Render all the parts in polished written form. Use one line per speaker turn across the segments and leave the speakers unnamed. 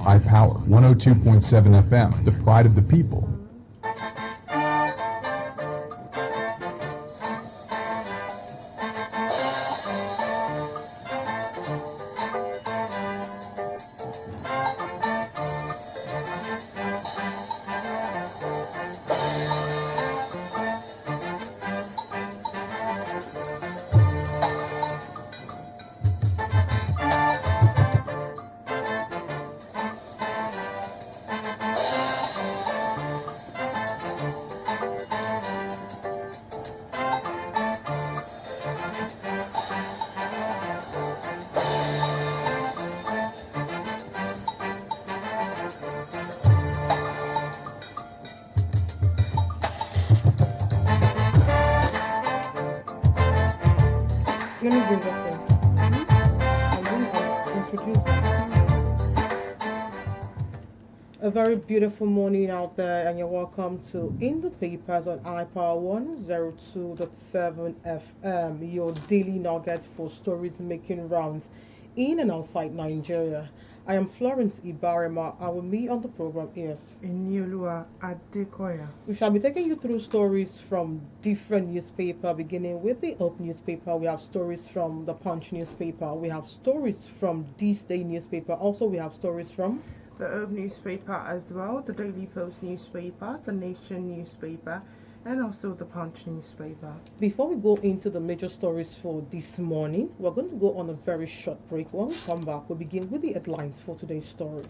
iPower 102.7 FM, the pride of the people.
Let me bring us in. And then I'll introduce you. A very beautiful morning out there, and you're welcome to In the Papers on iPower 102.7 FM, your daily nugget for stories making rounds in and outside Nigeria. I am Florence Ibarema, and with me on the program is
Inioluwa Florence.
We shall be taking you through stories from different newspapers, beginning with the Hope newspaper. We have stories from the Punch newspaper. We have stories from This Day newspaper. Also, we have stories from
The Hope newspaper as well, the Daily Post newspaper, the Nation newspaper, and also the Punch newspaper.
Before we go into the major stories for this morning, we're going to go on a very short break. When we come back, we'll begin with the headlines for today's story.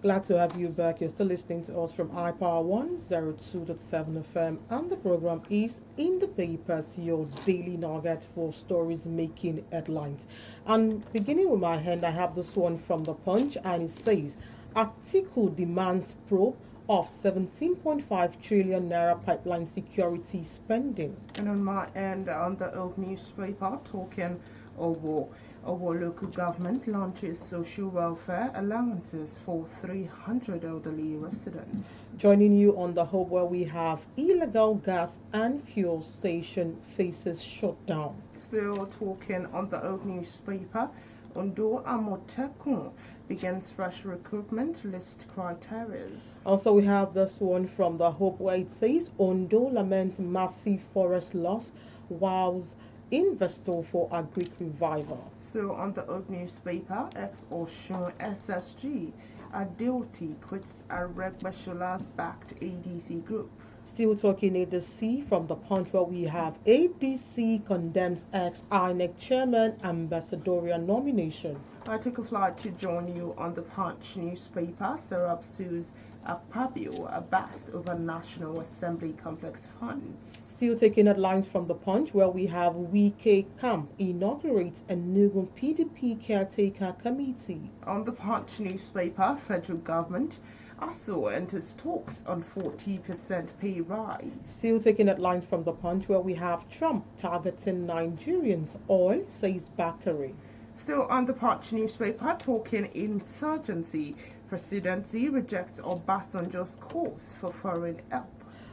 Glad to have you back. You're still listening to us from iPower 102.7 FM, and the program is In the Papers, your daily nugget for stories making headlines. And beginning with my hand, I have this one from the Punch, and it says, Atiku demands probe of 17.5 trillion naira pipeline security spending.
And on my end, on the Hope newspaper, talking over our local government launches social welfare allowances for 300 elderly residents.
Joining you on the Hope, where we have illegal gas and fuel station faces shutdown.
Still talking on the Hope newspaper, Ondo Amotekun begins fresh recruitment list criteria.
Also, we have this one from the Hope, where it says Ondo laments massive forest loss, wows investor for agric revival.
So on the Hope newspaper, ex-Osun SSG Adeoti quits Aregbeshola's backed ADC group.
Still talking ADC from the Punch, where we have ADC condemns ex-INEC chairman ambassadorial nomination.
I took a flight to join you on the Punch newspaper. Serap sues Akpabio Abbas over National Assembly complex funds.
Still taking headlines from the Punch, where we have Wike Camp inaugurates a new PDP caretaker committee.
On the Punch newspaper, federal government also enters talks on 40% pay rise.
Still taking headlines from the Punch, where we have Trump targeting Nigerians, oil, says Bakary.
Still on the Punch newspaper, talking insurgency, presidency rejects Obasanjo's calls for foreign help.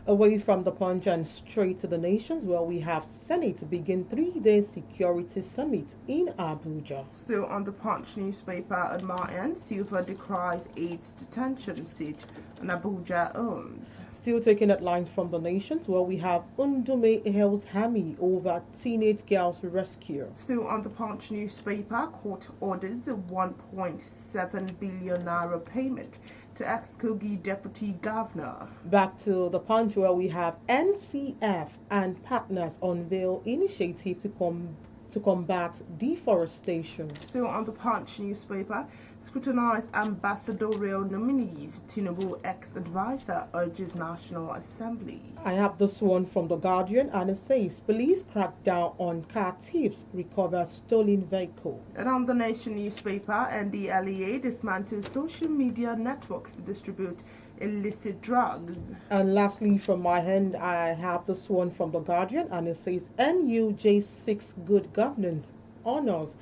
Away from the Punch and straight to the nations, where we have Senate begin 3-day security summit in Abuja.
Still on the Punch newspaper at my end, Silva decries 8 detention siege on Abuja owns.
Still taking headlines from the nations, where we have Undume hails Hami over teenage girl's rescue.
Still on the Punch newspaper, court orders a 1.7 billion naira payment to ex-Kogi deputy governor.
Back to the Punch, where we have NCF and partners unveil initiative to combat deforestation.
Still on the Punch newspaper, scrutinized ambassadorial nominees, Tinubu ex-advisor urges National Assembly.
I have this one from The Guardian, and it says police crack down on car thieves, recover stolen vehicle.
And on the Nation newspaper, NDLEA dismantles social media networks to distribute illicit drugs.
And lastly, from my hand, I have this one from The Guardian, and it says NUJ 6 Good Governance honors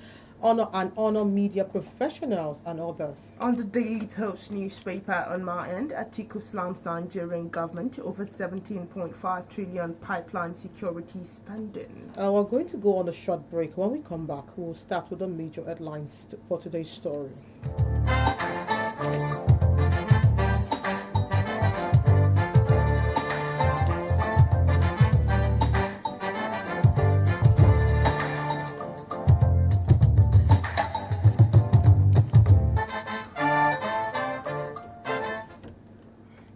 honor media professionals and others.
On the Daily Post newspaper on my end, Atiku slams Nigerian government over 17.5 trillion pipeline security spending.
We're going to go on a short break. When we come back, we'll start with the major headlines for today's story.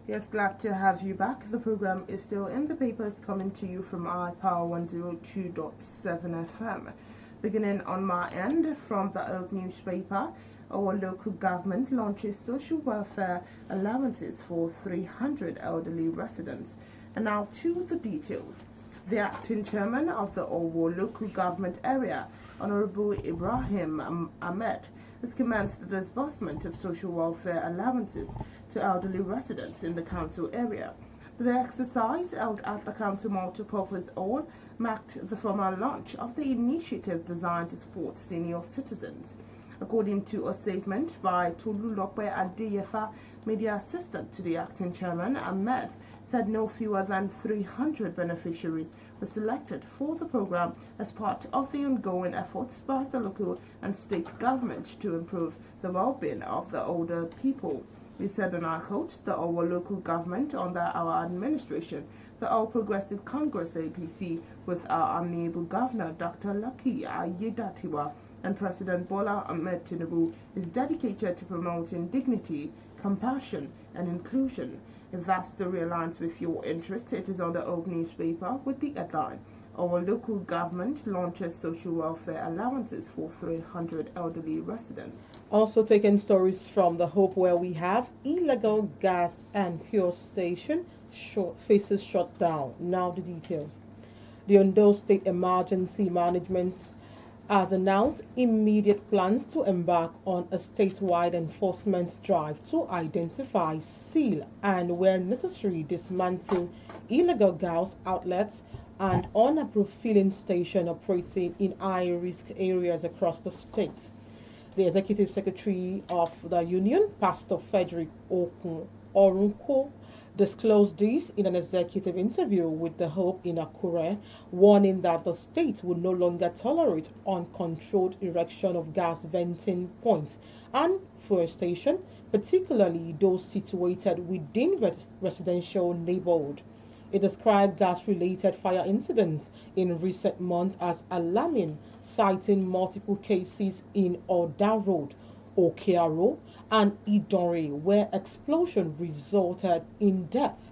Yes, glad to have you back. The program is still in the papers, coming to you from iPower 102.7 FM. Beginning on my end, from the old newspaper, our local government launches social welfare allowances for 300 elderly residents. And now to the details. The acting chairman of the Owo local government area, Honorable Ibrahim Ahmed, has commenced the disbursement of social welfare allowances to elderly residents in the council area. The exercise, held at the council multipurpose hall, marked the formal launch of the initiative designed to support senior citizens. According to a statement by Tolulope Adeyefa, media assistant to the acting chairman, Ahmed said no fewer than 300 beneficiaries were selected for the program as part of the ongoing efforts by the local and state government to improve the well-being of the older people. He said, and I quote, our local government under our administration, the All Progressive Congress APC, with our amiable governor, Dr. Lucky Ayedatiwa, and President Bola Ahmed Tinubu, is dedicated to promoting dignity, compassion, and inclusion. If that story aligns with your interest, it is on the old newspaper with the headline, our local government launches social welfare allowances for 300 elderly residents.
Also taking stories from the Hope, where we have illegal gas and fuel station faces shutdown. Now the details. The Ondo State Emergency Management has announced immediate plans to embark on a statewide enforcement drive to identify, seal, and where necessary dismantle illegal gas outlets and unapproved filling stations operating in high-risk areas across the state. The Executive Secretary of the Union, Pastor Frederick Orunko, disclosed this in an executive interview with The Hope in Akure, warning that the state would no longer tolerate uncontrolled erection of gas venting points and fuel stations, particularly those situated within residential neighborhoods. It described gas-related fire incidents in recent months as alarming, citing multiple cases in Oda Road, Okearo, and Idore, where explosion resulted in death,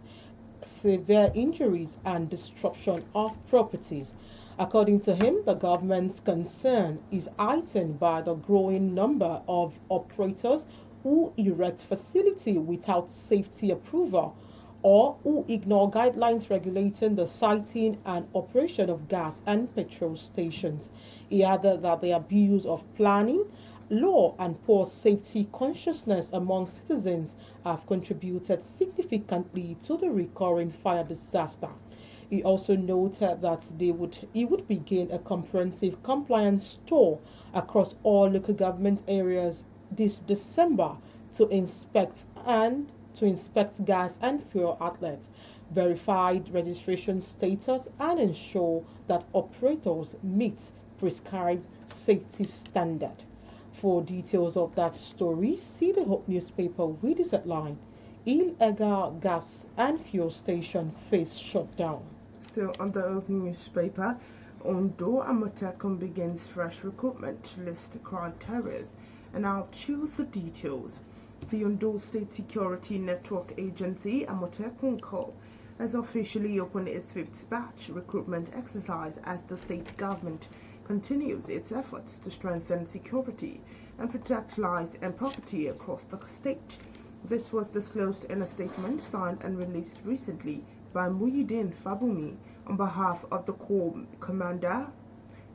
severe injuries, and destruction of properties. According to him, the government's concern is heightened by the growing number of operators who erect facilities without safety approval or who ignore guidelines regulating the siting and operation of gas and petrol stations. He added that the abuse of planning, law, and poor safety consciousness among citizens have contributed significantly to the recurring fire disaster. He also noted that he would begin a comprehensive compliance tour across all local government areas this December to inspect gas and fuel outlets, verified registration status, and ensure that operators meet prescribed safety standard. For details of that story, see the Hope newspaper with this headline, illegal gas and fuel station face shutdown.
Still on the Hope newspaper, Ondo Amotekun begins fresh recruitment to list criteria. And now to the details. The Ondo State Security Network Agency, Amotekun Co., has officially opened its fifth batch recruitment exercise as the state government continues its efforts to strengthen security and protect lives and property across the state. This was disclosed in a statement signed and released recently by Muhyiddin Fabumi on behalf of the Corps Commander,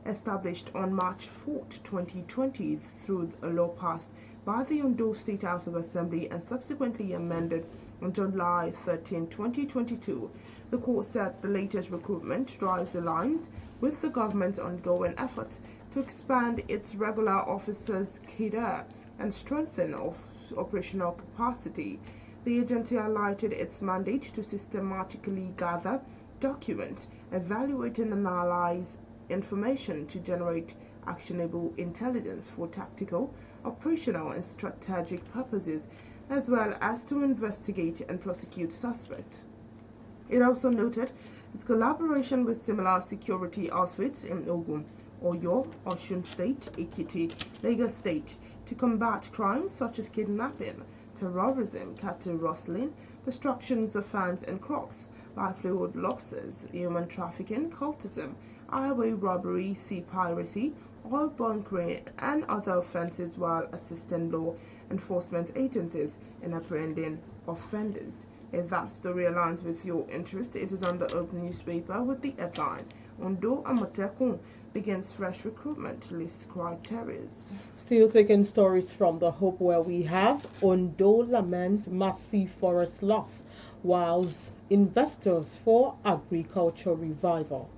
established on March 4, 2020 through a law passed by the Ondo State House of Assembly and subsequently amended on July 13, 2022. The court said the latest recruitment drives aligned with the government's ongoing efforts to expand its regular officers' cadre and strengthen operational capacity. The agency highlighted its mandate to systematically gather, document, evaluate, and analyze information to generate actionable intelligence for tactical, operational, and strategic purposes, as well as to investigate and prosecute suspects. It also noted its collaboration with similar security outfits in Ogun, Oyo, Osun State, Ekiti, Lagos State to combat crimes such as kidnapping, terrorism, cattle rustling, destructions of farms and crops, livelihood losses, human trafficking, cultism, highway robbery, sea piracy, oil bunkering, and other offences while assisting law enforcement agencies in apprehending offenders. If that story aligns with your interest, it is on the Open newspaper with the headline, Ondo Amotekun begins fresh recruitment lists criteria.
Still taking stories from the Hope, where we have Ondo laments massive forest loss, whilst investors for agriculture revival.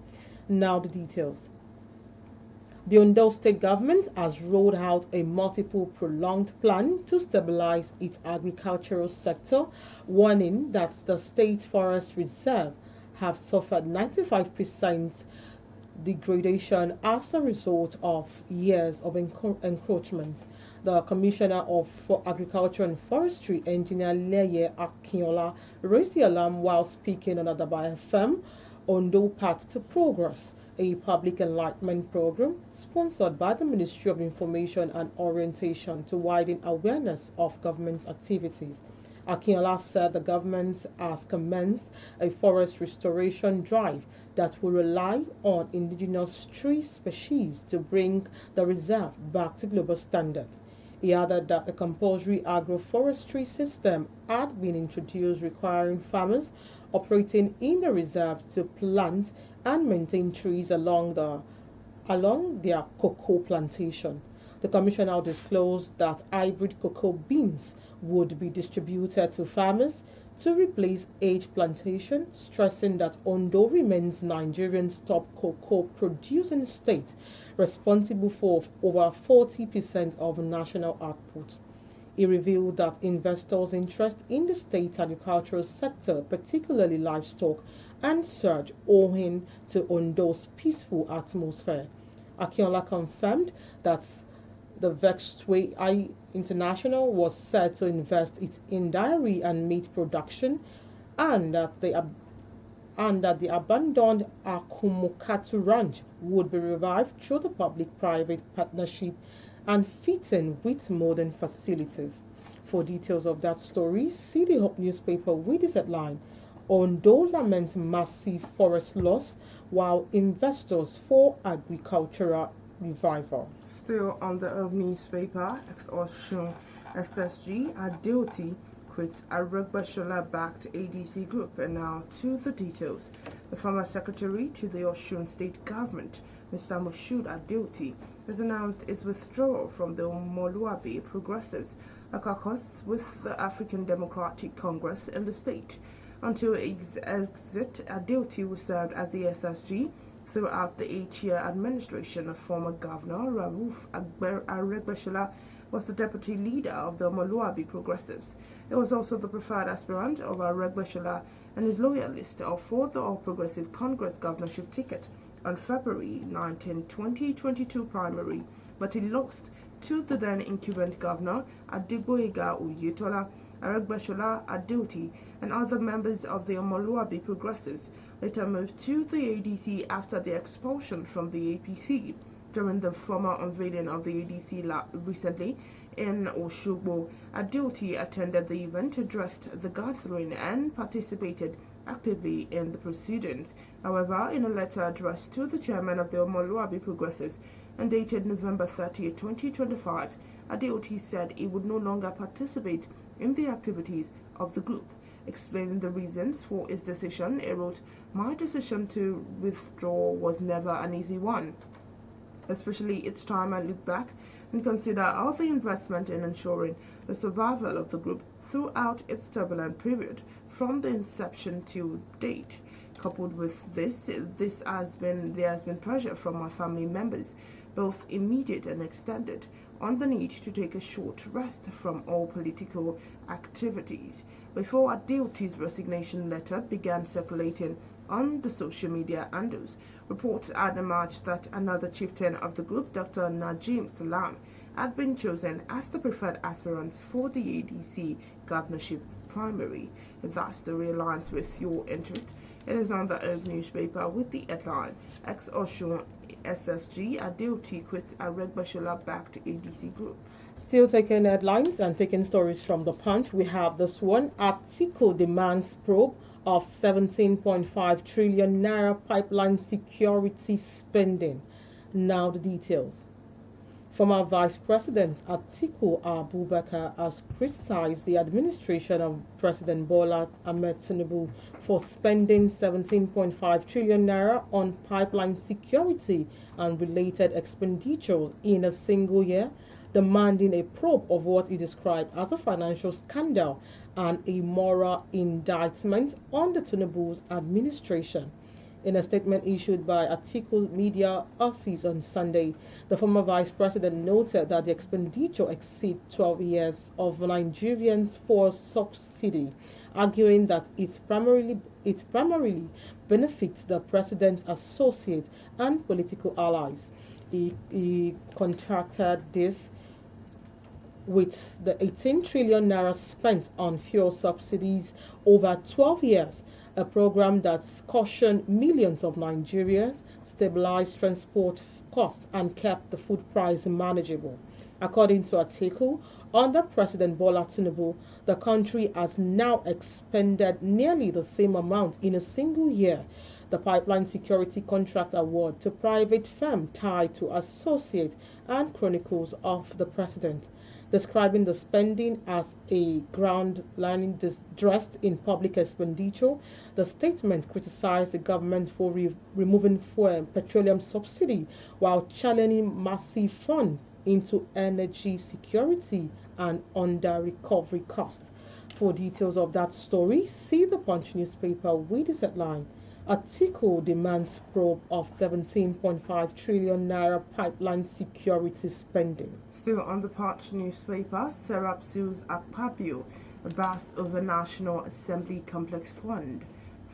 Now the details. The Ondo state government has rolled out a multiple prolonged plan to stabilize its agricultural sector, warning that the state forest reserve have suffered 95% degradation as a result of years of encroachment. The Commissioner for Agriculture and Forestry, Engineer Leye Akinola, raised the alarm while speaking on Adaba FM, Ondo Path to Progress, a public enlightenment program sponsored by the Ministry of Information and Orientation to widen awareness of government activities. Akinola said the government has commenced a forest restoration drive that will rely on indigenous tree species to bring the reserve back to global standards. He added that the compulsory agroforestry system had been introduced, requiring farmers operating in the reserve to plant and maintain trees along their cocoa plantation. The commissioner disclosed that hybrid cocoa beans would be distributed to farmers to replace aged plantation, stressing that Ondo remains Nigeria's top cocoa producing state, responsible for over 40% of national output. He revealed that investors' interest in the state's agricultural sector, particularly livestock, and surge owing to Ondo's peaceful atmosphere. Akinola confirmed that the Vextway International was set to invest in dairy and meat production, and that the abandoned Akumukatu Ranch would be revived through the public-private partnership and fitting with modern facilities. For details of that story, see the Hope newspaper with this headline, Ondo laments massive forest loss while investors for agricultural revival.
Still on the Hope newspaper, ex-Osun SSG Adeoti quits Aregbesola-backed ADC group. And now to the details. The former secretary to the Osun state government, Mr. Moshood Adeoti, has announced his withdrawal from the Inioluwa Progressives, a caucus with the African Democratic Congress in the state. Until his exit, Adeoti was served as the SSG throughout the 8-year administration of former Governor Rauf Aregbesola was the deputy leader of the Inioluwa Progressives. He was also the preferred aspirant of Aregbesola and his loyalist for the All Progressive Congress governorship ticket on February 19, 2022 primary, but he lost to the then incumbent governor Adegboyega Oyetola. Aregbesola, Adeoti, and other members of the Inioluwa Progressives later moved to the ADC after the expulsion from the APC. During the formal unveiling of the ADC recently in Osogbo, Adeoti attended the event, addressed the gathering, and participated actively in the proceedings. However, in a letter addressed to the chairman of the Inioluwa Progressives and dated November 30, 2025, Adeoti said he would no longer participate in the activities of the group. Explaining the reasons for his decision, he wrote, "My decision to withdraw was never an easy one. especially each time I look back and consider all the investment in ensuring the survival of the group throughout its turbulent period from the inception to date. Coupled with this, there has been pressure from my family members, both immediate and extended, on the need to take a short rest from all political activities. Before Adeoti's resignation letter began circulating on the social media handles, reports had emerged that another chieftain of the group, Dr. Najim Salam, had been chosen as the preferred aspirant for the ADC governorship primary. Thus, the realigns with your interest. It is on the Old newspaper with the headline, Ex-Osun SSG Adeoti quits Aregbesola-backed ADC group.
Still taking headlines and taking stories from the Punch, we have this one. Atiku demands probe of 17.5 trillion naira pipeline security spending. Now the details. Former Vice President Atiku Abubakar has criticized the administration of President Bola Ahmed Tinubu for spending 17.5 trillion naira on pipeline security and related expenditures in a single year, demanding a probe of what he described as a financial scandal and a moral indictment on the Tinubu's administration. In a statement issued by Atiku's media office on Sunday, the former vice president noted that the expenditure exceeds 12 years of Nigerians for subsidy, arguing that it primarily benefits the president's associates and political allies. He contracted this with the 18 trillion naira spent on fuel subsidies over 12 years, a program that's cautioned millions of Nigerians, stabilized transport costs, and kept the food price manageable. According to Atiku, under President Bola Tinubu, the country has now expended nearly the same amount in a single year. The pipeline security contract award to private firm tied to associate and chronicles of the president, describing the spending as a ground lining dressed in public expenditure. The statement criticized the government for removing petroleum subsidy while channeling massive funds into energy security and under recovery costs. For details of that story, see the Punch newspaper with this headline. Atiku demands probe of 17.5 trillion naira pipeline security spending.
Still on the Punch newspaper, Serap sues Akpabio, Abbas over National Assembly Complex Fund.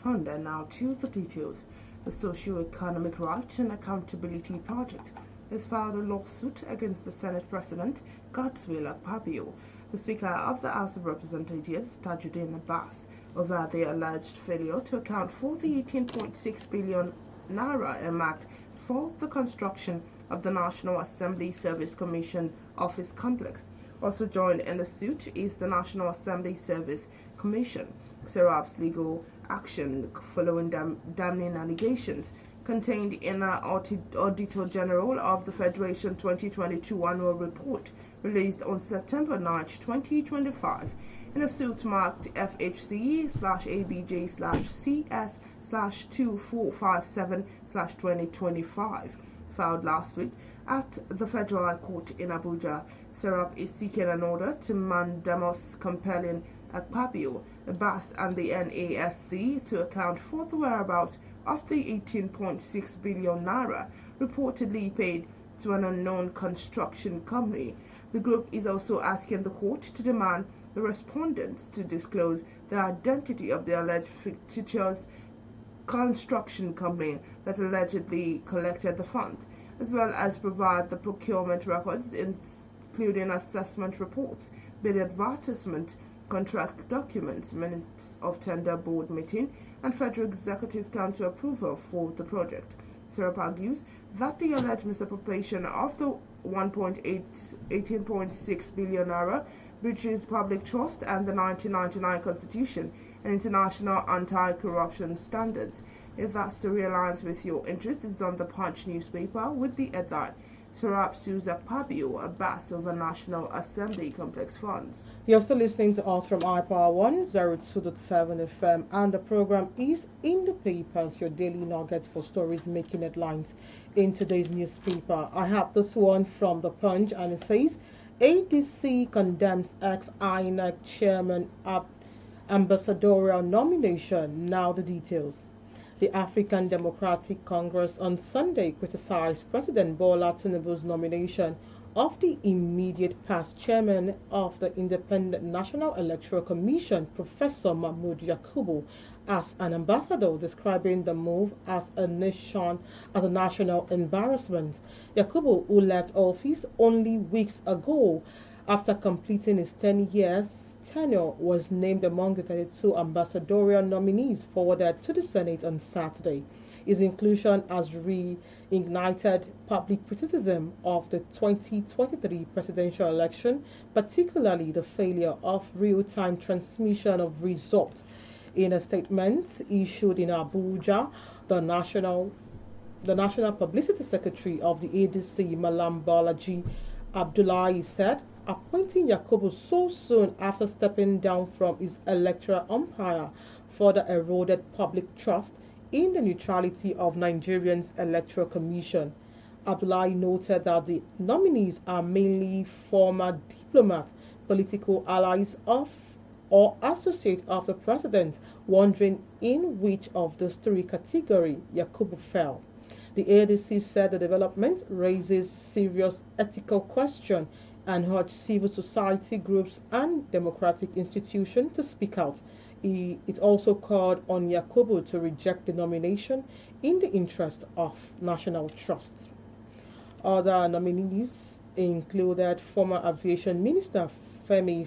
And now to the details. The Socio-Economic Rights and Accountability Project has filed a lawsuit against the Senate President, Godswill Akpabio, the Speaker of the House of Representatives, Tajuddin Abbas, over the alleged failure to account for the 18.6 billion naira earmarked for the construction of the National Assembly Service Commission office complex. Also joined in the suit is the National Assembly Service Commission. Serap's legal action following damning allegations contained in an Auditor General of the Federation 2022 annual report released on September 9, 2025. In a suit marked FHCE/ABJ/CS/2457/2025, filed last week at the Federal High Court in Abuja, Serap is seeking an order to mandamus compelling Akpabio, Abbas, and the NASC to account for the whereabouts of the 18.6 billion naira reportedly paid to an unknown construction company. The group is also asking the court to demand the respondents to disclose the identity of the alleged fictitious construction company that allegedly collected the funds, as well as provide the procurement records, including assessment reports, bid advertisement, contract documents, minutes of tender board meeting, and Federal Executive Council approval for the project. Serap argues that the alleged misappropriation of the 18.6 billion naira breaches public trust and the 1999 Constitution and international anti-corruption standards. If that story aligns with your interest, it's on the Punch newspaper with the headline, Sarab sues Akpabio, Abbas over National Assembly complex funds.
You're still listening to us from iPower 102.7 FM, and the program is In the Papers, your daily nugget for stories making headlines in today's newspaper. I have this one from The Punch, and it says ADC condemns ex-INEC chairman ambassadorial nomination. Now the details. The African Democratic Congress on Sunday criticized President Bola Tinubu's nomination of the immediate past chairman of the Independent National Electoral Commission, Professor Mahmoud Yakubu, as an ambassador, describing the move as a national embarrassment. Yakubu, who left office only weeks ago after completing his 10 years tenure, was named among the 32 ambassadorial nominees forwarded to the Senate on Saturday. His inclusion has reignited public criticism of the 2023 presidential election, particularly the failure of real-time transmission of results. In a statement issued in Abuja, the National Publicity Secretary of the ADC, Malam Balaji Abdullahi, said appointing Yakubu so soon after stepping down from his electoral umpire further eroded public trust in the neutrality of Nigeria's Electoral Commission. Abdullahi noted that the nominees are mainly former diplomats, political allies of or associates of the president, wondering in which of those three categories Yakubu fell. The ADC said the development raises serious ethical questions and urged civil society groups and democratic institutions to speak out. It also called on Yakubu to reject the nomination in the interest of national trust. Other nominees included former Aviation Minister Femi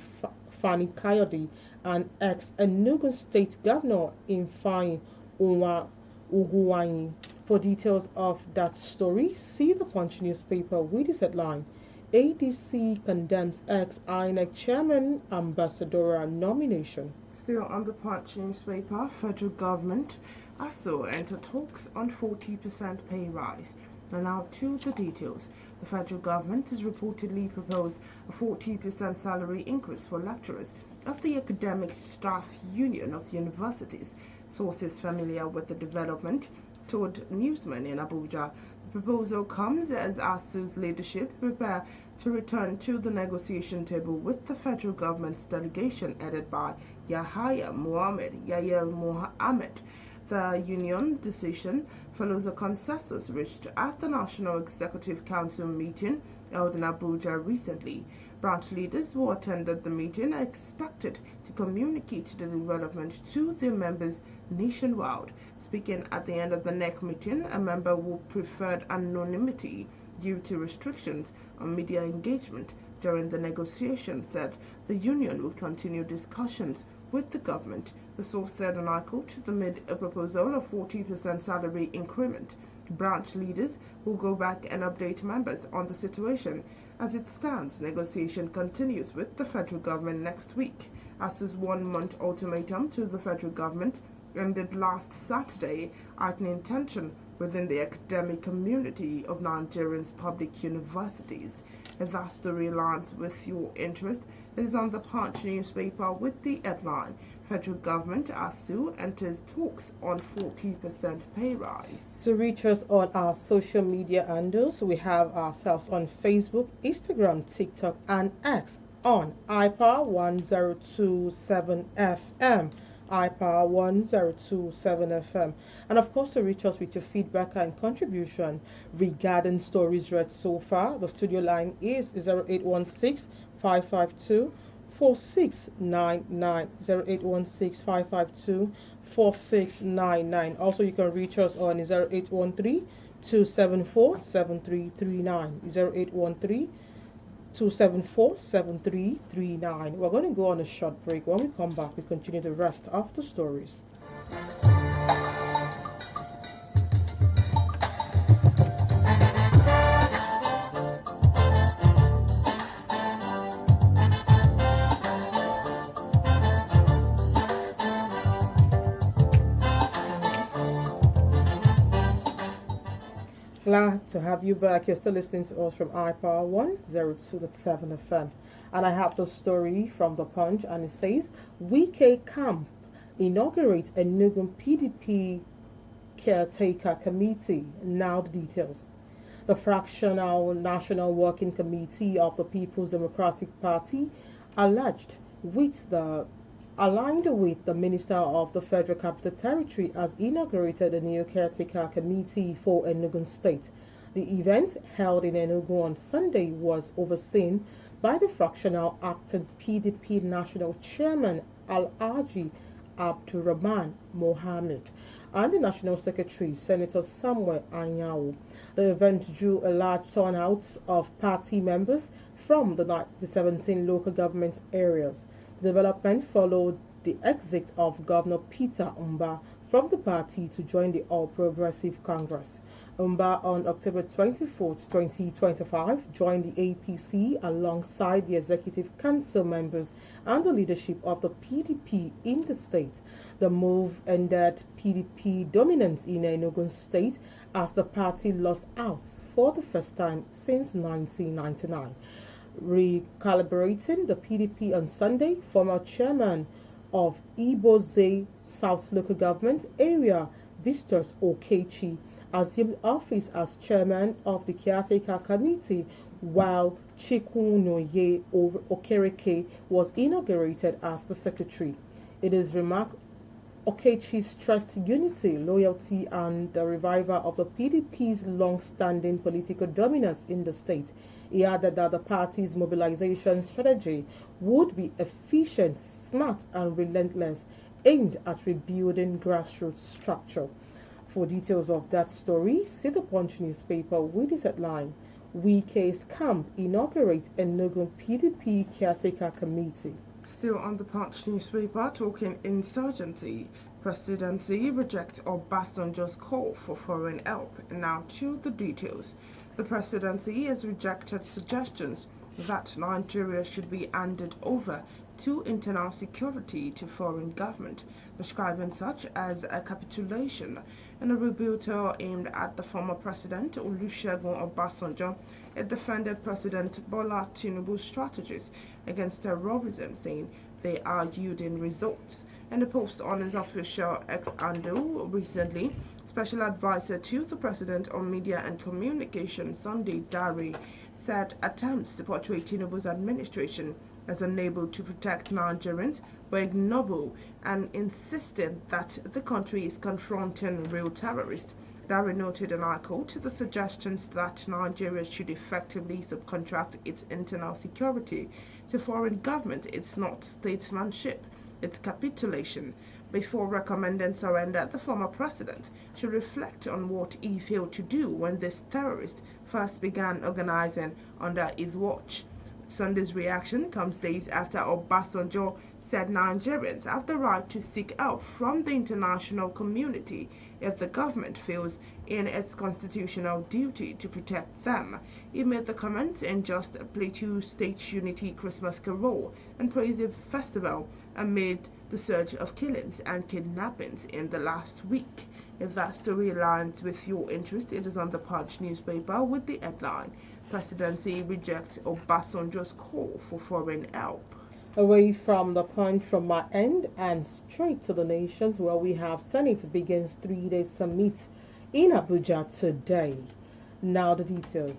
Fani Kayode and ex-Enugu State Governor Ifeanyi Ugwuanyi. For details of that story, see the Punch newspaper with this headline: ADC condemns ex-INEC chairman ambassadorial nomination.
Still on the Punch newspaper, federal government also entered talks on 40% pay rise. And now to the details. The federal government has reportedly proposed a 40% salary increase for lecturers of the Academic Staff Union of Universities. Sources familiar with the development told newsmen in Abuja the proposal comes as ASU's leadership prepare to return to the negotiation table with the federal government's delegation headed by Yahya Mohammed. The union decision follows a consensus reached at the National Executive Council meeting held in Abuja recently. Branch leaders who attended the meeting are expected to communicate the development to their members nationwide. Speaking at the end of the NEC meeting, a member who preferred anonymity due to restrictions on media engagement during the negotiations said the union will continue discussions with the government. The source said, and I quote, "The made a proposal of 40% salary increment. Branch leaders will go back and update members on the situation. As it stands, negotiation continues with the federal government next week." ASU's 1-month ultimatum to the federal government ended last Saturday, heightening tension within the academic community of Nigeria's public universities. If that story aligns with your interest, it is on the Punch newspaper with the headline: Federal Government ASU enters talks on 40% pay rise.
To reach us on our social media handles, we have ourselves on Facebook, Instagram, TikTok, and X on iPower 1027 FM. iPower 1027 FM. And of course, to reach us with your feedback and contribution regarding stories read so far, the studio line is 0816 552 4699 0816 552 4699. Also, you can reach us on 0813 274 7339 0813 274 7339. We're going to go on a short break. When we come back, we continue the rest of the stories. Glad to have you back. You're still listening to us from iPower 102.7 FM. And I have the story from The Punch, and it says, Wike Camp inaugurates a Nugun PDP caretaker committee. Now the details. The fractional National Working Committee of the People's Democratic Party alleged with the aligned with the Minister of the Federal Capital Territory has inaugurated a new caretaker committee for Enugu State. The event, held in Enugu on Sunday, was overseen by the fractional acting PDP National Chairman Al-Aji Abdurrahman Mohammed and the National Secretary Senator Samuel Anyanwu. The event drew a large turnout of party members from the 17 local government areas. The development followed the exit of Governor Peter Umba from the party to join the All Progressive Congress. Umba, on October 24, 2025, joined the APC alongside the Executive Council members and the leadership of the PDP in the state. The move ended PDP dominance in Enugu State as the party lost out for the first time since 1999. Recalibrating the PDP on Sunday, former chairman of Iboze South Local Government Area, Vistus Okechi, assumed office as chairman of the caretaker committee, while Chikunoye Okereke was inaugurated as the secretary. It is remarked Okechi stressed unity, loyalty, and the revival of the PDP's long-standing political dominance in the state. He added that the party's mobilization strategy would be efficient, smart, and relentless, aimed at rebuilding grassroots structure. For details of that story, see the Punch newspaper with this headline, Wike's Camp inaugurates Enugu PDP caretaker committee.
Still on the Punch newspaper, talking insurgency, presidency rejects Obasanjo's call for foreign help. Now to the details. The presidency has rejected suggestions that Nigeria should be handed over to internal security to foreign government, describing such as a capitulation. In a rebuttal aimed at the former president Olusegun Obasanjo, it defended President Bola Tinubu's strategies against terrorism, saying they are yielding results. In a post on his official X handle recently, Special Advisor to the President on Media and Communication, Sunday Dare, said attempts to portray Tinubu's administration as unable to protect Nigerians were ignoble and insisted that the country is confronting real terrorists. Dare noted, and I quote, the suggestions that Nigeria should effectively subcontract its internal security to foreign government. It's not statesmanship, it's capitulation. Before recommending surrender, the former president should reflect on what he failed to do when this terrorist first began organizing under his watch. Sunday's reaction comes days after Obasanjo said Nigerians have the right to seek help from the international community if the government fails in its constitutional duty to protect them. He made the comment in Just Plateau State Unity Christmas Carol and praised the festival amid the surge of killings and kidnappings in the last week. If that story aligns with your interest, it is on the Punch newspaper with the headline, Presidency rejects Obasanjo's call for foreign help.
Away from the Punch from my end and straight to the nations, where we have Senate begins 3-day summit in Abuja today. Now the details.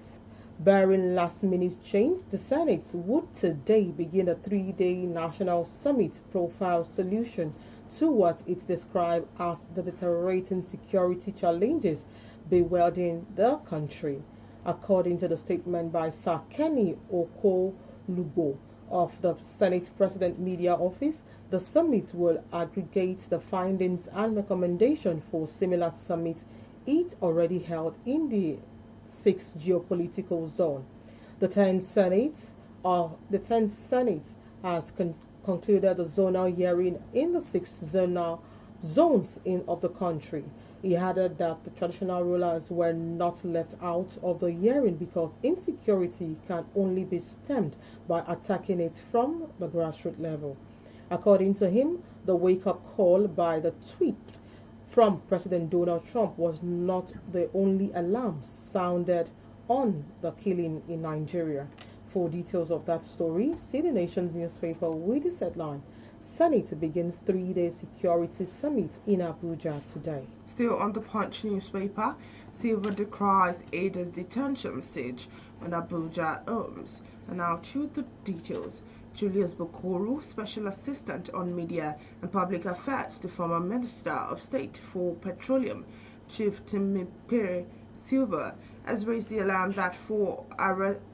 Barring last-minute change, the Senate would today begin a 3-day national summit profile solution to what it described as the deteriorating security challenges bewildering the country. According to the statement by Sir Kenny Okolubo of the Senate President Media Office, the summit will aggregate the findings and recommendations for similar summits it already held in the 6th geopolitical zone. The 10th Senate has concluded the zonal hearing in the 6 zonal zones of the country. He added that the traditional rulers were not left out of the hearing because insecurity can only be stemmed by attacking it from the grassroots level. According to him, the wake-up call by the tweet from President Donald Trump was not the only alarm sounded on the killing in Nigeria. For details of that story, see the Nation's newspaper with this headline: Senate begins 3-day security summit in Abuja today.
Still on the Punch newspaper, Silva decries Ada's detention siege on Abuja homes. And now to the details. Julius Bokoro, Special Assistant on Media and Public Affairs to former Minister of State for Petroleum, Chief Timipere Silva, has raised the alarm that 4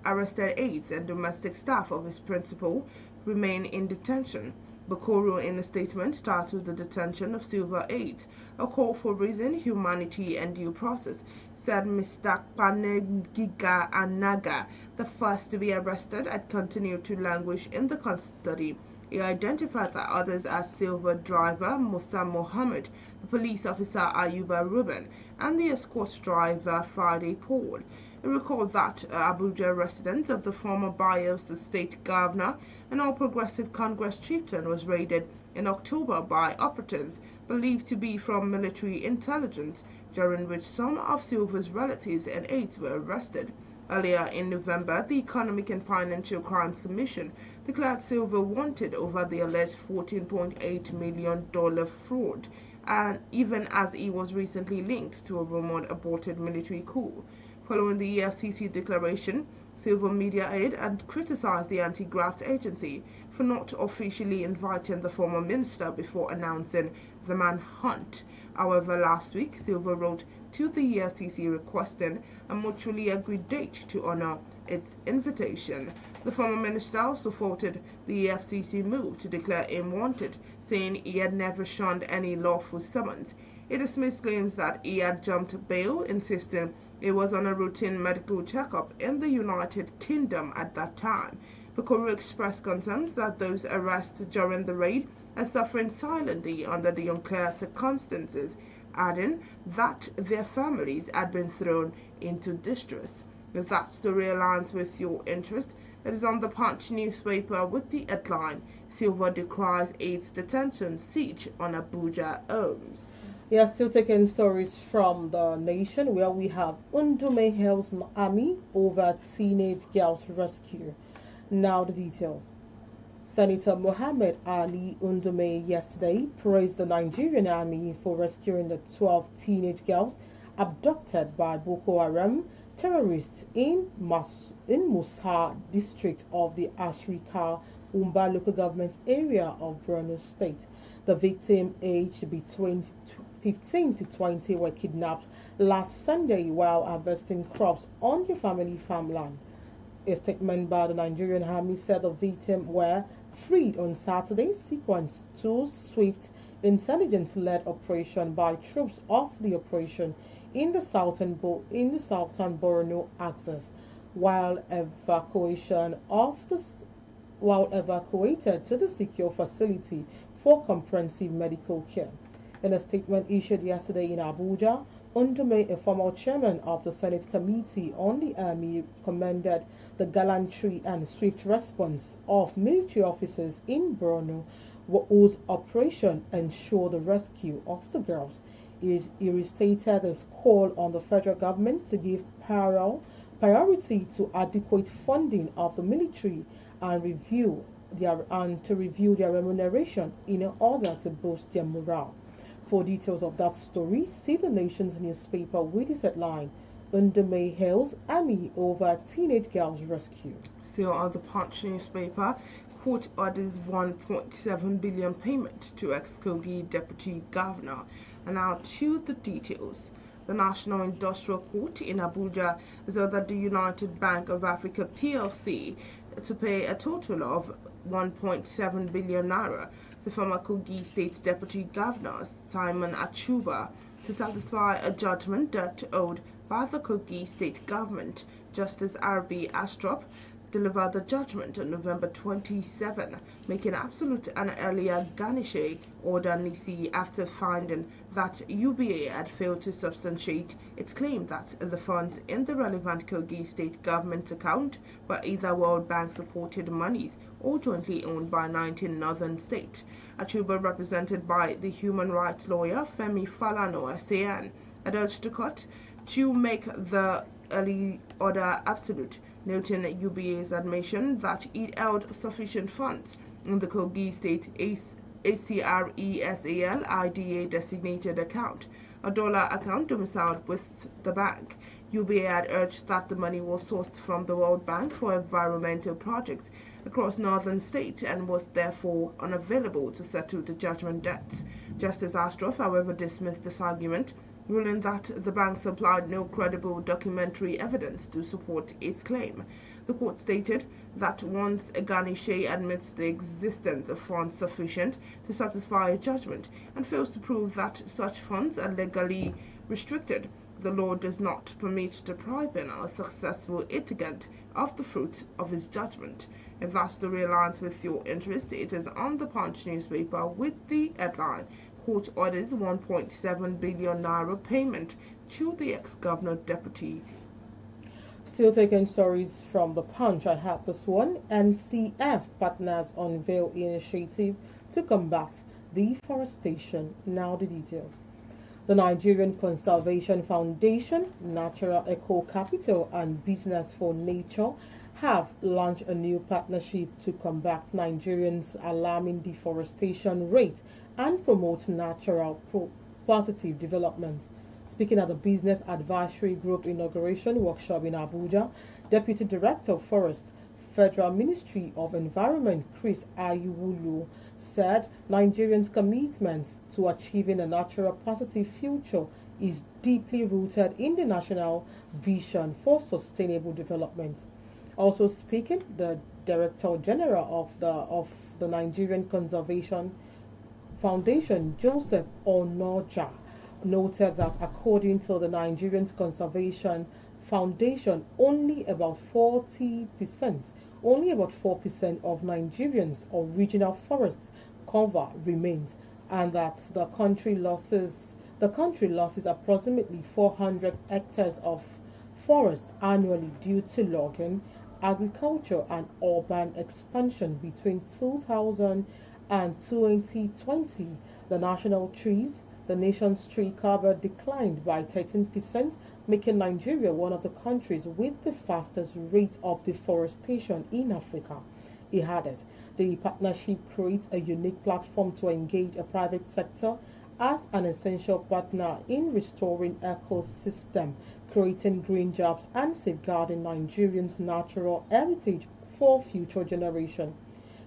arrested aides and domestic staff of his principal remain in detention. Bokoro, in a statement, titled "The Detention of Silva Aides, a Call for Reason, Humanity and Due Process," said Mr. Panegiga Anaga, the first to be arrested, had continued to languish in the custody. He identified the others as Silva driver Musa Mohammed, the police officer Ayuba Ruben, and the escort driver Friday Paul. He recalled that Abuja residence of the former Bayelsa state governor and All Progressive Congress chieftain was raided in October by operatives believed to be from military intelligence, during which some of Silva's relatives and aides were arrested. Earlier in November, the Economic and Financial Crimes Commission declared Silva wanted over the alleged $14.8 million fraud, and even as he was recently linked to a rumored aborted military coup. Following the EFCC declaration, Silva media aide had criticized the anti-graft agency for not officially inviting the former minister before announcing the manhunt. However, last week, Silva wrote to the EFCC requesting a mutually agreed date to honor its invitation. The former minister also faulted the EFCC move to declare him wanted, saying he had never shunned any lawful summons. He dismissed claims that he had jumped bail, insisting he was on a routine medical checkup in the United Kingdom at that time. Bokoro expressed concerns that those arrested during the raid are suffering silently under the unclear circumstances, adding that their families had been thrown into distress. If that story aligns with your interest, it is on the Punch newspaper with the headline, Silva decries aides detention siege on Abuja homes.
We are still taking stories from the Nation, where we have Undume hails army over teenage girls rescue. Now the details. Senator Mohammed Ali Undume yesterday praised the Nigerian army for rescuing the 12 teenage girls abducted by Boko Haram terrorists in Musa district of the Asrika Umba local government area of Borno State. The victim, aged between 15 to 20, were kidnapped last Sunday while harvesting crops on their family farmland. A statement by the Nigerian Army said the victims were freed on Saturday, sequence to swift intelligence-led operation by troops of the operation in the southern Borno axis, while evacuated to the secure facility for comprehensive medical care. In a statement issued yesterday in Abuja, Undume, a former chairman of the Senate Committee on the Army, commended the gallantry and swift response of military officers in Borno, whose operation ensured the rescue of the girls. He restated his call on the federal government to give priority to adequate funding of the military and to review their remuneration in order to boost their morale. For details of that story, see the Nation's newspaper with this headline, Undume hails army over teenage girls rescue.
Still on the Punch newspaper, court orders 1.7 billion payment to ex-Kogi deputy governor. And now to the details. The National Industrial Court in Abuja has ordered the United Bank of Africa PLC to pay a total of 1.7 billion naira to former Kogi State Deputy Governor Simon Achuba to satisfy a judgment that owed by the Kogi State Government. Justice R.B. Astrop delivered the judgment on November 27, making absolute an earlier garnish order Nisi after finding that UBA had failed to substantiate its claim that the funds in the relevant Kogi State Government account were either World Bank supported monies or jointly owned by 19 northern states. Achuba, represented by the human rights lawyer Femi Falana SAN, urged the court to make the early order absolute, noting UBA's admission that it held sufficient funds in the Kogi State ACRESAL IDA designated account, a dollar account domiciled with the bank. UBA had urged that the money was sourced from the World Bank for environmental projects across northern states and was therefore unavailable to settle the judgment debts. Justice Astroff, however, dismissed this argument, ruling that the bank supplied no credible documentary evidence to support its claim. The court stated that once Ganishe admits the existence of funds sufficient to satisfy a judgment and fails to prove that such funds are legally restricted, the law does not permit depriving a successful litigant of the fruit of his judgment. If that story aligns with your interest, it is on the Punch newspaper with the headline, Court orders 1.7 billion naira payment to the ex-governor deputy.
Still taking stories from the Punch, I have this one. NCF partners unveil initiative to combat deforestation. Now the details. The Nigerian Conservation Foundation, Natural Eco Capital, and Business for Nature have launched a new partnership to combat Nigerians' alarming deforestation rate and promote natural positive development. Speaking at the Business Advisory Group inauguration workshop in Abuja, Deputy Director of Forest, Federal Ministry of Environment, Chris Ayuwulu, said Nigerians' commitment to achieving a natural positive future is deeply rooted in the national vision for sustainable development. Also speaking, the Director General of the Nigerian Conservation Foundation, Joseph Onoja, noted that according to the Nigerian Conservation Foundation, only about 4% of Nigerians' original forest cover remains, and that the country loses approximately 400 hectares of forest annually due to logging, agriculture, and urban expansion. Between 2000 and 2020, the nation's tree cover declined by 13%, making Nigeria one of the countries with the fastest rate of deforestation in Africa. He added, the partnership creates a unique platform to engage a private sector as an essential partner in restoring ecosystem, creating green jobs, and safeguarding Nigerians' natural heritage for future generations.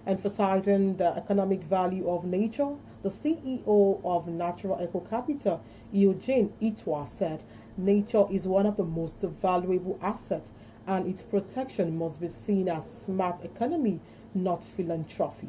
Emphasizing the economic value of nature, the CEO of Natural Eco Capital, Eugene Itwa, said, nature is one of the most valuable assets, and its protection must be seen as smart economy, not philanthropy.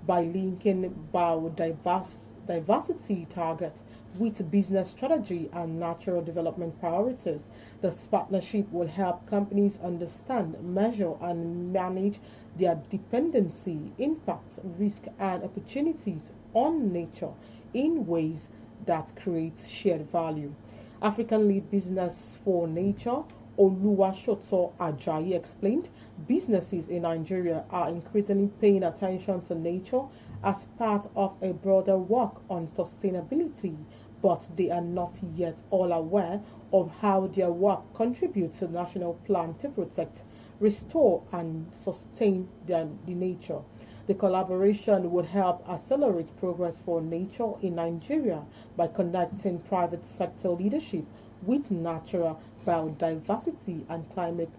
By linking biodiversity targets with business strategy and natural development priorities, this partnership will help companies understand, measure, and manage their dependency, impact, risk, and opportunities on nature in ways that create shared value. African lead Business for Nature, Oluwashoto Ajayi, explained, businesses in Nigeria are increasingly paying attention to nature as part of a broader work on sustainability, but they are not yet all aware of how their work contributes to the national plan to protect, restore, and sustain the nature. The collaboration would help accelerate progress for nature in Nigeria by connecting private sector leadership with natural biodiversity and climate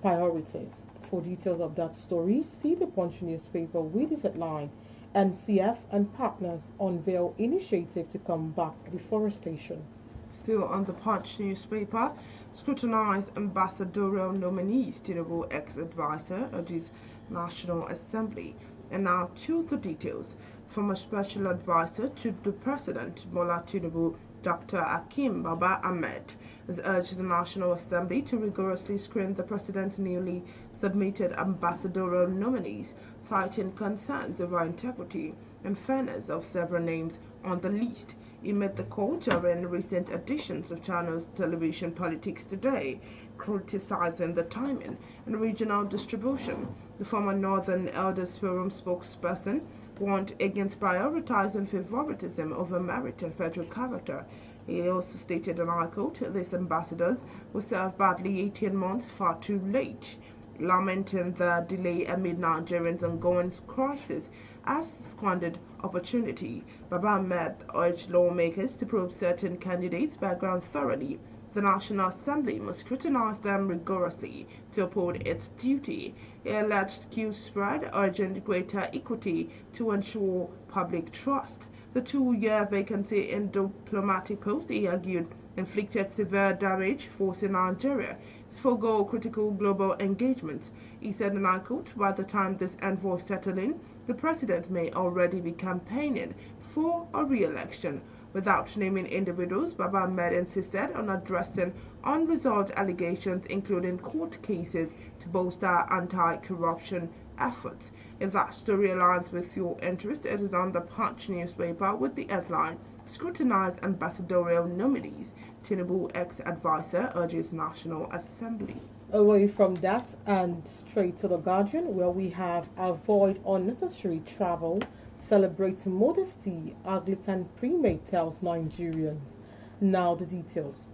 priorities. For details of that story, see the Punch newspaper with this headline, NCF and partners unveil initiative to combat deforestation.
Still on the Punch newspaper, scrutinized ambassadorial nominees, Tinubu ex-advisor urges National Assembly. And now to the details. From a special advisor to the President, Bola Tinubu, Dr. Hakeem Baba Ahmed has urged the National Assembly to rigorously screen the President's newly submitted ambassadorial nominees, citing concerns over integrity and fairness of several names on the list. He made the call during recent editions of Channel's television Politics Today, criticizing the timing and regional distribution The former Northern Elders Forum spokesperson warned against prioritizing favoritism over merit and federal character. He also stated, and I quote, "These ambassadors will serve badly 18 months far too late," lamenting the delay amid Nigerians' ongoing crisis as squandered opportunity. Baba Ahmed urged lawmakers to probe certain candidates' background thoroughly. The National Assembly must scrutinize them rigorously to uphold its duty. He alleged queue spread, urging greater equity to ensure public trust. The 2-year vacancy in diplomatic post, he argued, inflicted severe damage, forcing Nigeria to forego critical global engagement. He said, and I quote, "By the time this envoy settled in, the president may already be campaigning for a re-election." Without naming individuals, Baba Ahmed insisted on addressing unresolved allegations, including court cases, to bolster anti-corruption efforts. If that story aligns with your interest, it is on the Punch newspaper with the headline, "Scrutinize ambassadorial nominees. Tinubu ex-advisor urges National Assembly."
Away from that and straight to the Guardian, where we have avoid unnecessary travel, celebrate modesty, Anglican primate tells Nigerians. Now the details.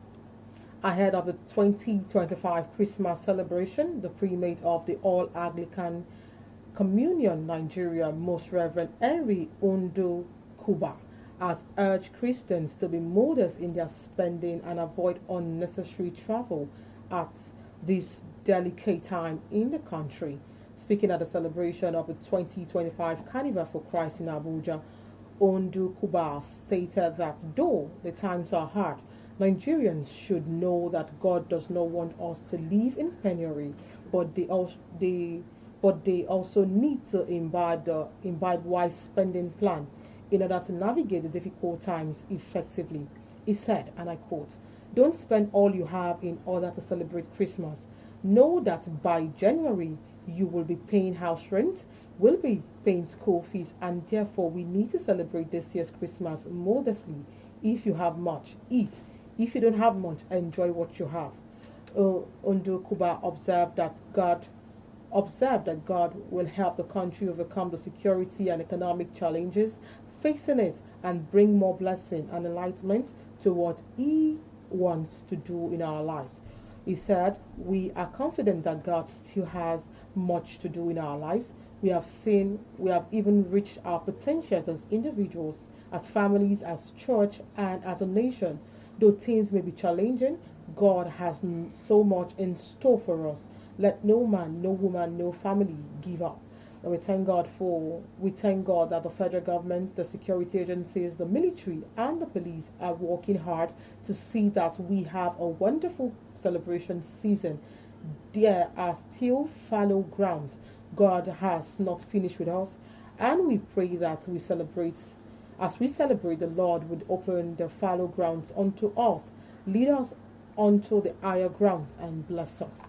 Ahead of the 2025 Christmas celebration, the primate of the All Anglican Communion Nigeria, Most Reverend Henry Ondo Kuba, has urged Christians to be modest in their spending and avoid unnecessary travel at this delicate time in the country. Speaking at the celebration of the 2025 Carnival for Christ in Abuja, Ondo Kuba stated that though the times are hard, Nigerians should know that God does not want us to live in penury, but they also need to imbibe wise spending plan in order to navigate the difficult times effectively. He said, and I quote, "Don't spend all you have in order to celebrate Christmas. Know that by January you will be paying house rent, will be paying school fees, and therefore we need to celebrate this year's Christmas modestly. If you have much, eat. If you don't have much, enjoy what you have." Ondo Kuba observed that God will help the country overcome the security and economic challenges facing it and bring more blessing and enlightenment to what He wants to do in our lives. He said, "We are confident that God still has much to do in our lives. We have even reached our potentials as individuals, as families, as church, and as a nation. Though things may be challenging, God has so much in store for us. Let no man, no woman, no family give up." And we thank God that the federal government, the security agencies, the military, and the police are working hard to see that we have a wonderful celebration season. There are still fallow grounds. God has not finished with us, and we pray that as we celebrate, the Lord would open the fallow grounds unto us, lead us onto the higher grounds, and bless us.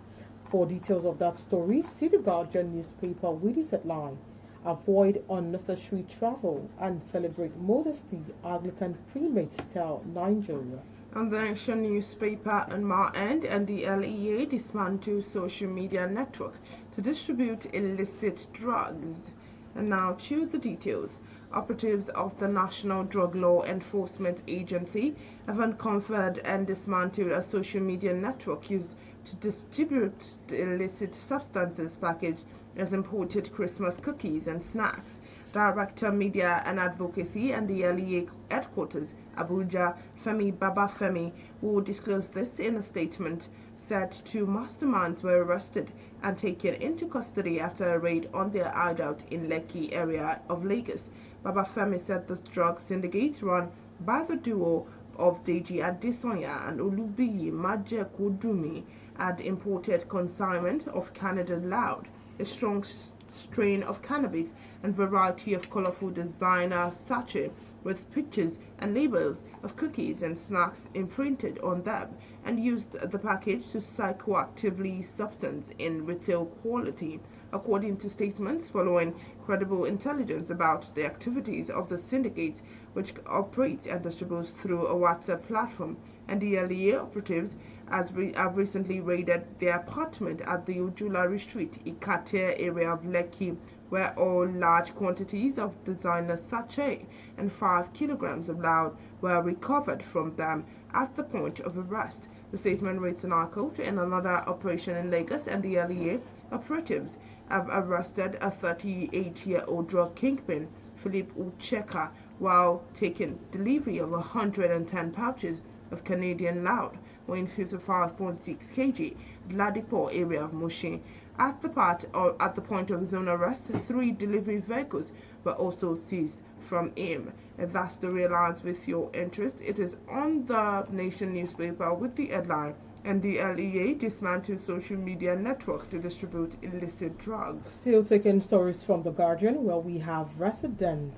For details of that story, see the Guardian newspaper with its headline, "Avoid unnecessary travel and celebrate modesty, Anglican primates tell Nigeria."
And the Nation newspaper on my end, and the LEA dismantled social media network to distribute illicit drugs. And now to the details. Operatives of the National Drug Law Enforcement Agency have uncovered and dismantled a social media network used to distribute the illicit substances packaged as imported Christmas cookies and snacks. Director Media and Advocacy and the LEA headquarters, Abuja, Femi Babafemi, who disclosed this in a statement, said 2 masterminds were arrested and taken into custody after a raid on their hideout in Lekki area of Lagos. Babafemi said the drug syndicate run by the duo of Deji Adesonya and Olubiyi Majekodumi had imported consignment of Canada Loud, a strong strain of cannabis, and variety of colorful designer sachet with pictures and labels of cookies and snacks imprinted on them, and used the package to psychoactively substance in retail quality. According to statements following credible intelligence about the activities of the syndicate, which operates and distributes through a WhatsApp platform, and the LEA operatives have recently raided their apartment at the Ujulari Street, Ikatea area of Lekki, where all large quantities of designer sachet and 5 kilograms of loud were recovered from them at the point of arrest. The statement reads, in our quote, in another operation in Lagos, and the LEA operatives have arrested a 38-year-old drug kingpin, Philip Ucheka, while taking delivery of 110 pouches of Canadian loud, weighing 55.6 kg, at Ladipo area of Mushin. At the point of his own arrest, 3 delivery vehicles were also seized from him. If that's the realize with your interest, it is on the Nation newspaper with the headline, and the LEA dismantles social media network to distribute illicit drugs.
Still taking stories from The Guardian, where we have resident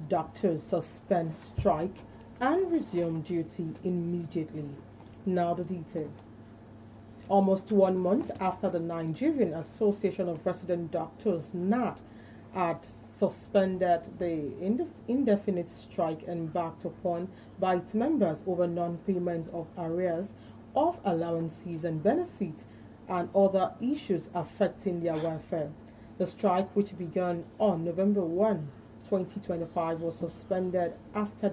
doctors suspend strike and resume duty immediately. Now the details. Almost 1 month after the Nigerian Association of Resident Doctors, NAT, had suspended the indefinite strike embarked upon by its members over non-payment of arrears of allowances and benefits and other issues affecting their welfare. The strike, which began on November 1, 2025, was suspended after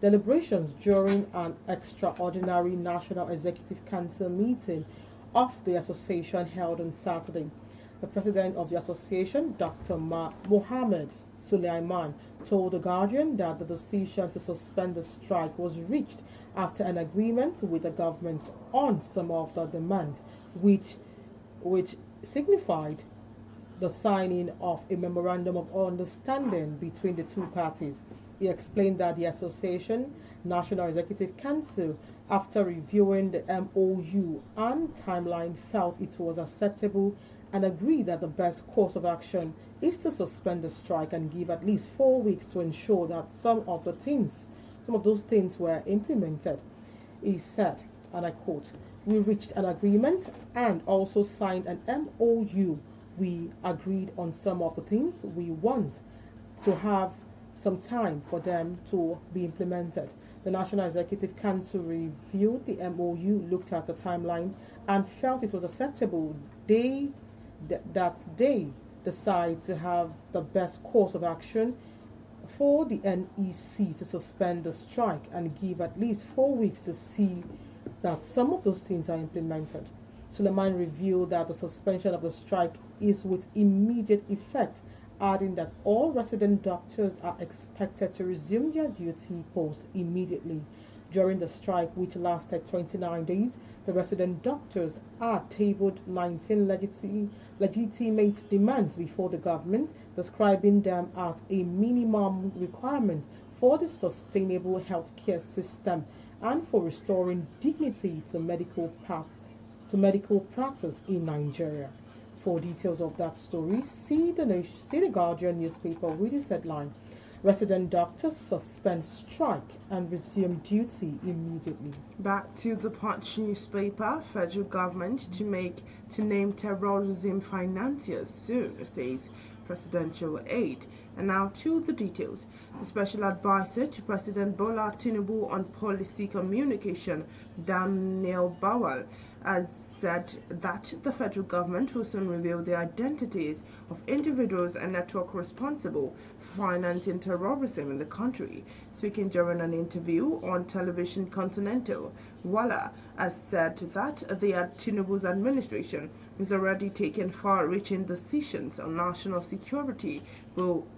deliberations during an extraordinary National Executive Council meeting of the association held on Saturday. The president of the association, Dr. Mohammed Sulaiman, told The Guardian that the decision to suspend the strike was reached after an agreement with the government on some of the demands, which signified the signing of a memorandum of understanding between the two parties. He explained that the association National Executive Council, after reviewing the MOU and timeline, felt it was acceptable and agreed that the best course of action is to suspend the strike and give at least 4 weeks to ensure that some of those things were implemented. He said, and I quote, "We reached an agreement and also signed an MOU. We agreed on some of the things we want to have some time for them to be implemented." The National Executive Council reviewed the MOU, looked at the timeline, and felt it was acceptable. They decide to have the best course of action for the NEC to suspend the strike and give at least 4 weeks to see that some of those things are implemented. Suleiman revealed that the suspension of the strike is with immediate effect, adding that all resident doctors are expected to resume their duty post immediately. During the strike, which lasted 29 days, the resident doctors had tabled 19 legitimate demands before the government, describing them as a minimum requirement for the sustainable healthcare system and for restoring dignity to medical practice in Nigeria. For details of that story, see the Guardian newspaper with this headline, "Resident doctors suspend strike and resume duty immediately."
Back to the Punch newspaper, federal government to name terrorism financiers soon, says presidential aide. And now to the details. The special advisor to President Bola Tinubu on policy communication, Daniel Bawal, has said that the federal government will soon reveal the identities of individuals and networks responsible for financing terrorism in the country. Speaking during an interview on television Continental, Wala has said that the Tinubu's administration is already taking far-reaching decisions on national security,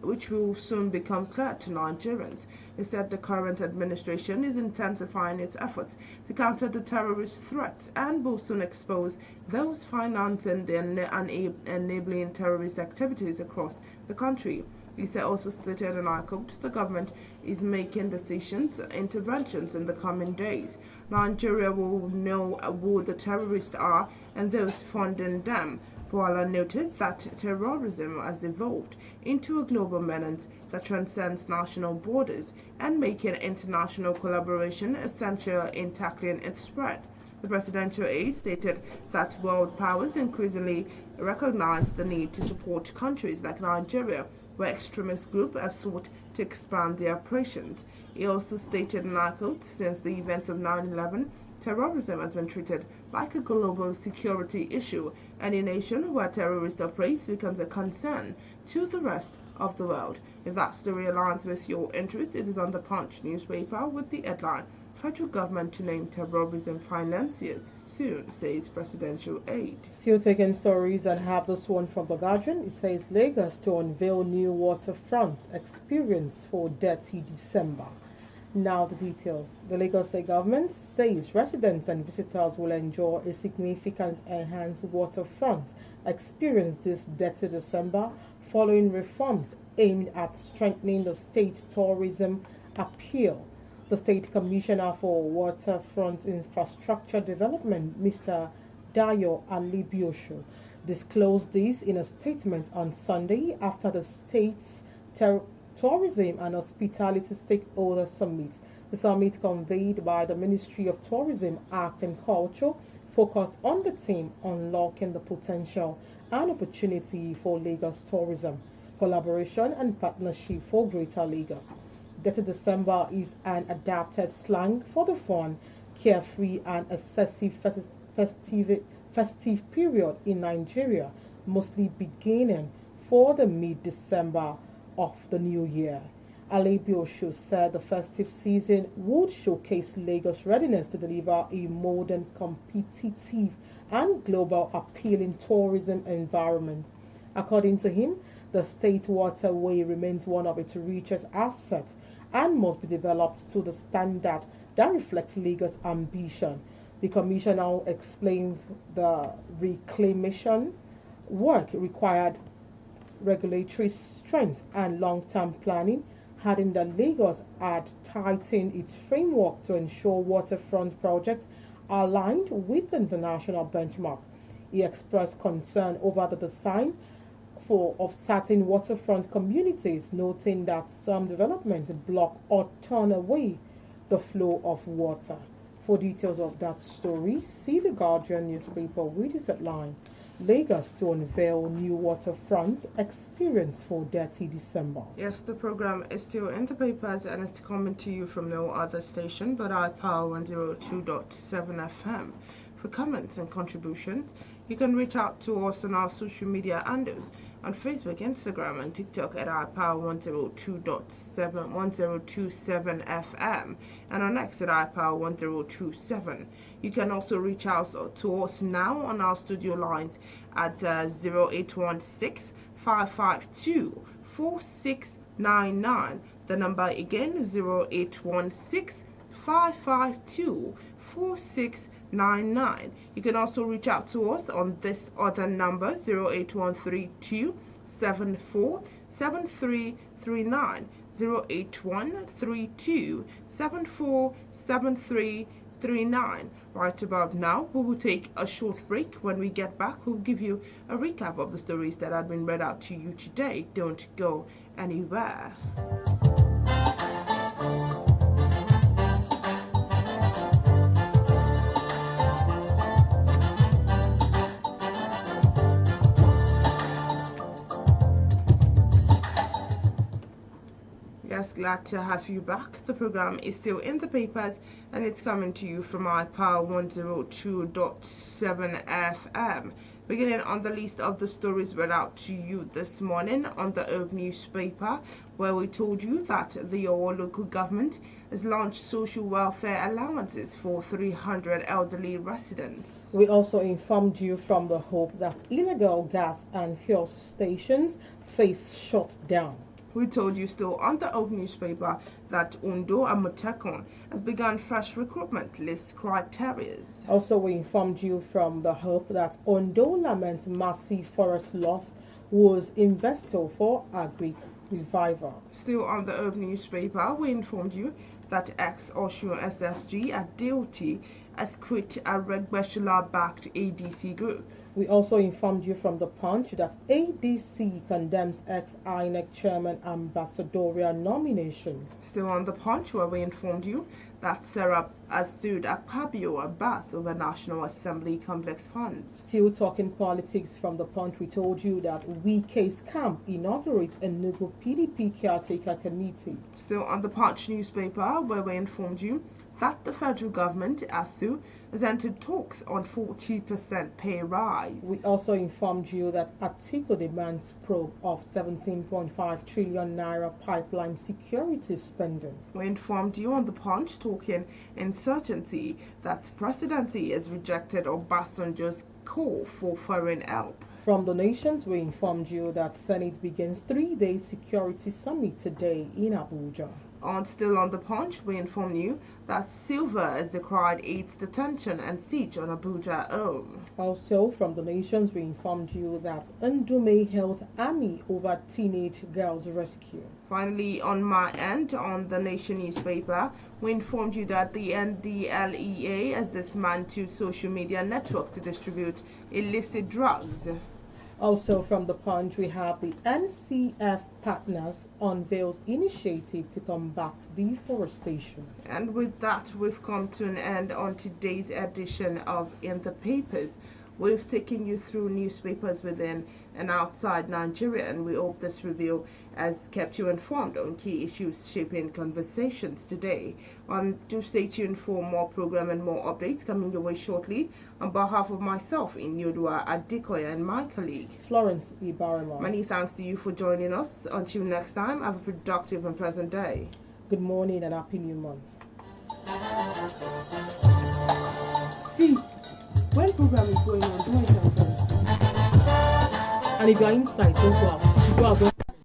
which will soon become clear to Nigerians. He said the current administration is intensifying its efforts to counter the terrorist threats and will soon expose those financing and enabling terrorist activities across the country. He also stated, and I quote, "The government is making interventions in the coming days. Nigeria will know who the terrorists are and those funding them." Boala noted that terrorism has evolved into a global menace that transcends national borders and making international collaboration essential in tackling its spread. The presidential aide stated that world powers increasingly recognize the need to support countries like Nigeria where extremist groups have sought to expand their operations. He also stated, and I quote, "Since the events of 9/11, terrorism has been treated like a global security issue. Any nation where terrorists operate becomes a concern to the rest of the world." If that story aligns with your interest, it is on the Punch newspaper with the headline, "Federal Government to Name Terrorism Financiers Soon, Says Presidential Aide."
Still taking stories, and have this one from The Guardian. It says Lagos to unveil new waterfront experience for dirty December. Now the details. The Lagos State government says residents and visitors will enjoy a significant enhanced waterfront experience this dirty December following reforms aimed at strengthening the state's tourism appeal. The State Commissioner for Waterfront Infrastructure Development, Mr. Dayo Alibiosho, disclosed this in a statement on Sunday after the state's Tourism and Hospitality Stakeholder Summit. The summit, convened by the Ministry of Tourism, Art and Culture, focused on the theme unlocking the potential and opportunity for Lagos tourism, collaboration and partnership for Greater Lagos. Dirty December is an adapted slang for the fun, carefree and excessive festive period in Nigeria, mostly beginning for the mid-December of the new year. Alibiosho said the festive season would showcase Lagos' readiness to deliver a modern, competitive, and global appealing tourism environment. According to him, the state waterway remains one of its richest assets and must be developed to the standard that reflects Lagos' ambition. The commissioner explained the reclamation work required regulatory strength and long-term planning, adding that Lagos had tightened its framework to ensure waterfront projects are aligned with the international benchmark. He expressed concern over the design of certain waterfront communities, noting that some developments block or turn away the flow of water. For details of that story, see the Guardian newspaper with its headline, Lagos to unveil new waterfront experience for dirty December.
Yes, the program is still in the papers and it's coming to you from no other station but iPower 102.7 FM. For comments and contributions, you can reach out to us on our social media handles on Facebook, Instagram, and TikTok at iPower 102.7 FM and on X at iPower 1027. You can also reach out to us now on our studio lines at 0816 552 4699. The number again is 0816 552 4699. You can also reach out to us on this other number, 08132 74 7339, 08132 74 7339. Right about now, we will take a short break. When we get back, we'll give you a recap of the stories that have been read out to you today. Don't go anywhere. Glad to have you back. The program is still in the papers and it's coming to you from iPower 102.7 FM. Beginning on the list of the stories read out to you this morning on the Oak newspaper, where we told you that the Owo local government has launched social welfare allowances for 300 elderly residents.
We also informed you from the Hope that illegal gas and fuel stations face shutdown.
We told you still on the Oak newspaper that Ondo and Motekon has begun fresh recruitment list criteria.
Also, we informed you from the Hope that Ondo laments massive forest loss was investor for agri revival.
Still on the Oak newspaper, we informed you that ex-Osun SSG at DOT has quit a Regbeshula-backed ADC group.
We also informed you from the Punch that ADC condemns ex-INEC chairman ambassadorial nomination.
Still on the Punch, where we informed you that Serap has sued Akpabio Abbas over National Assembly complex funds.
Still talking politics from the Punch, we told you that Wike's camp inaugurates a new PDP caretaker committee.
Still on the Punch newspaper, where we informed you that the federal government, ASU, has entered talks on 40% pay rise.
We also informed you that Atiku demands probe of 17.5 trillion naira pipeline security spending.
We informed you on the Punch, talking insurgency, that presidency has rejected Obasanjo's call for foreign help.
From the nations, we informed you that Senate begins 3-day security summit today in Abuja.
Still on the Punch, we inform you that Silva has decried 8's detention and siege on Abuja home.
Also, from the nations, we informed you that Ndume hails army over teenage girls rescue.
Finally, on my end, on the Nation newspaper, we informed you that the NDLEA has dismantled social media network to distribute illicit drugs.
Also from the Punch, we have the NCF Partners unveils initiative to combat deforestation.
And with that, we've come to an end on today's edition of In the Papers. We've taken you through newspapers within and outside Nigeria, and we hope this review has kept you informed on key issues shaping conversations today. Do stay tuned for more program and more updates coming your way shortly. On behalf of myself, Inioluwa Adikoya, and my colleague,
Florence Ibarama.
Many thanks to you for joining us. Until next time, have a productive and pleasant day.
Good morning and happy new month.
See, when program is going on, do it first.
And if you are inside, don't go out. If you go out, don't